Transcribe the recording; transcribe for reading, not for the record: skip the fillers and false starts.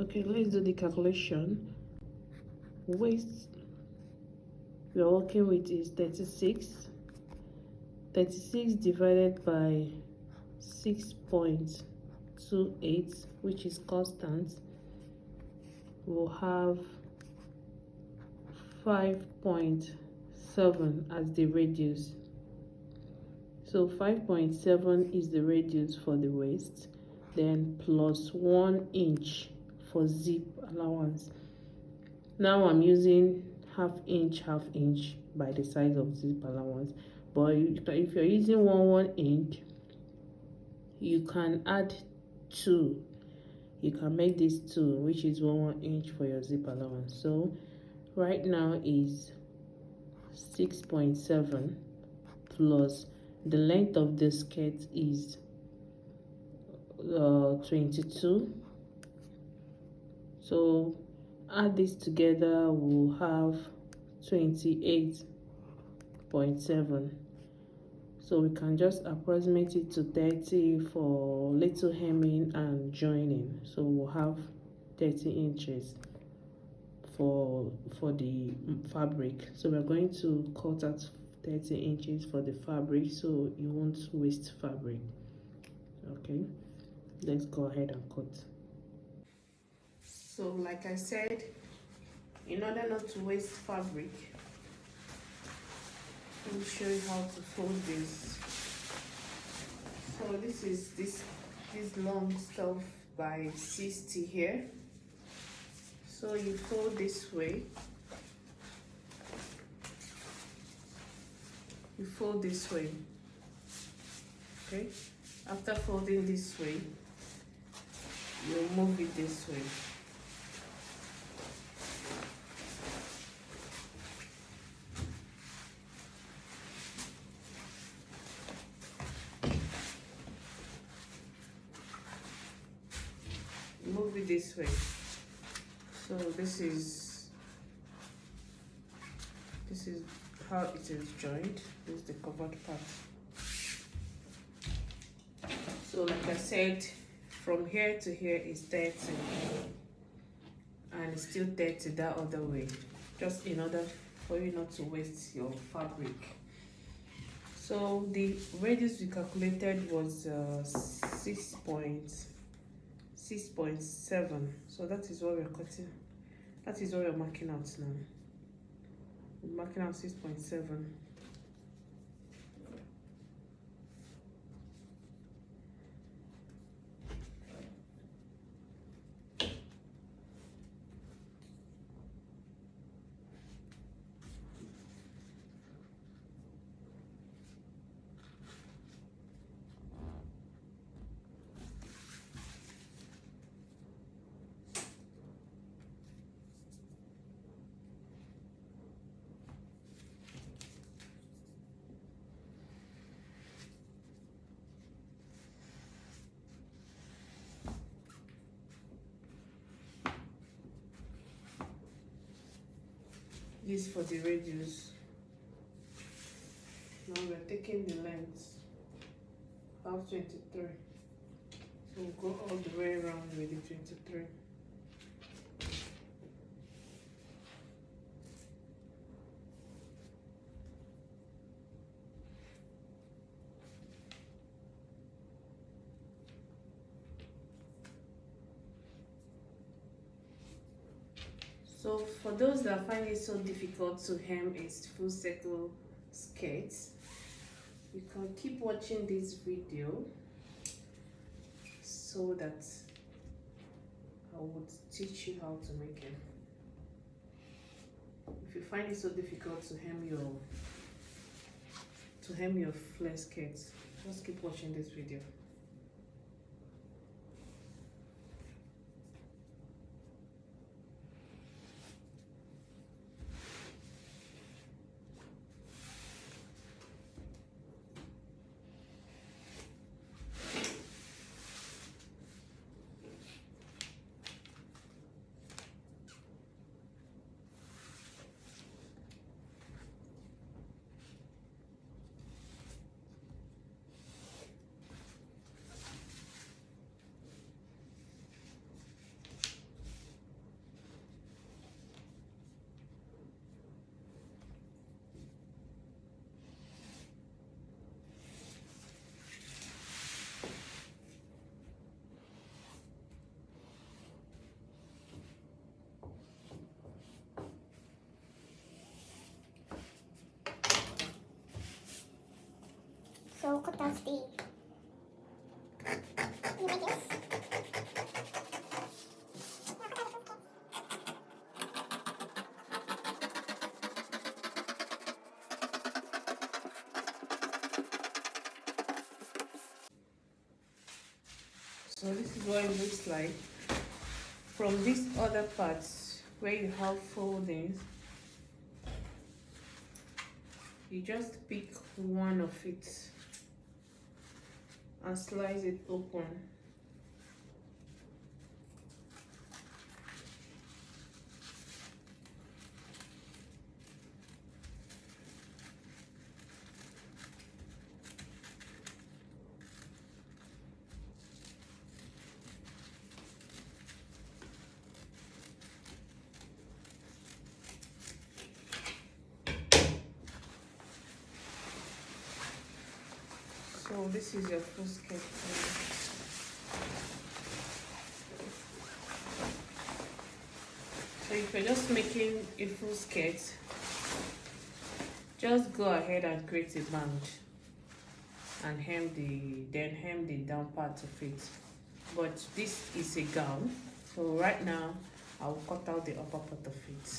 Okay, let's do the calculation. Waist we are working with is 36. 36 divided by 6.28, which is constant, will have 5.7 as the radius. So 5.7 is the radius for the waist, then plus 1 inch for zip allowance. Now I'm using half inch by the size of zip allowance, but if you're using 1 inch, you can add 2. You can make this 2, which is 1 inch for your zip allowance. So right now is 6.7 plus the length of the skirt is 22. So add this together, we'll have 28.7. So we can just approximate it to 30 for little hemming and joining. So we'll have 30 inches for the fabric. So we're going to cut out 30 inches for the fabric, so you won't waste fabric. Okay, let's go ahead and cut. So like I said, in order not to waste fabric, let me show you how to fold this. So this is this long stuff by 60 here. So you fold this way, you fold this way. Okay, after folding this way, you move it this way. Move it this way. So this is how it is joined. This is the covered part. So like I said, from here to here is 30, and it's still 30 that other way, just in order for you not to waste your fabric. So the radius we calculated was 6.7. So that is what we're cutting. That is what we're marking out now. We're marking out 6.7. This for the radius. Now we're taking the length, half 23. So we'll go all the way around with the 23. So for those that find it so difficult to hem a full circle skirt, you can keep watching this video so that I would teach you how to make it. If you find it so difficult to hem your flare skirts, just keep watching this video. will cut out the images. So this is what it looks like. From these other parts where you have foldings, you just pick one of it and slice it open. So this is your full skirt. So if you're just making a full skirt, just go ahead and create a band and hem the down part of it. But this is a gown, so right now I'll cut out the upper part of it.